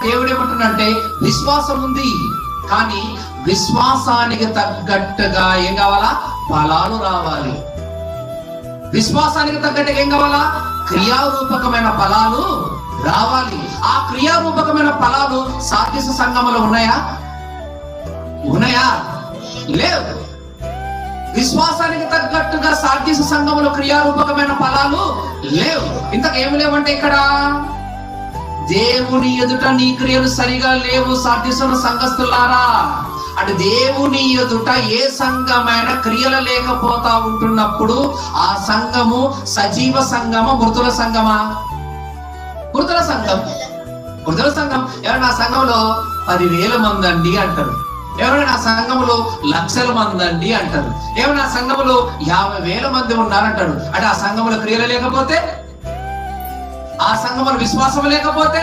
దేవుడు ఏమంటున్నంటే విశ్వాసం ఉంది, కానీ విశ్వాసానికి తగ్గట్టుగా ఏం కావాలా? ఫలాలు రావాలి. విశ్వాసానికి తగ్గట్టుగా ఏం కావాలా? క్రియారూపకమైన ఫలాలు రావాలి. ఆ క్రియారూపకమైన ఫలాలు సాత్విక సంఘంలో ఉన్నాయా? లేవు. విశ్వాసానికి తగ్గట్టుగా సాత్విక సంఘంలో క్రియారూపకమైన ఫలాలు లేవు. ఇంతకేమి లేవంటే ఇక్కడ దేవుని ఎదుట నీ క్రియలు సరిగా లేవు సాత్విక సంఘస్థులారా. అంటే దేవుని ఎదుట ఏ సంఘమైన క్రియలు లేకపోతా ఉంటున్నప్పుడు ఆ సంఘము సజీవ సంఘమా, మృతుల సంఘమా? మృతుల సంఘం. మృతుల సంఘం. ఎవరైనా సంఘంలో 10,000 మంది అండి అంటారు, ఎవరైనా సంఘంలో లక్షల మంది అండి అంటారు, ఏమైనా సంఘంలో 50,000 మంది ఉన్నారంటాడు. అంటే ఆ సంఘంలో క్రియలు లేకపోతే, ఆ సంఘంలో విశ్వాసం లేకపోతే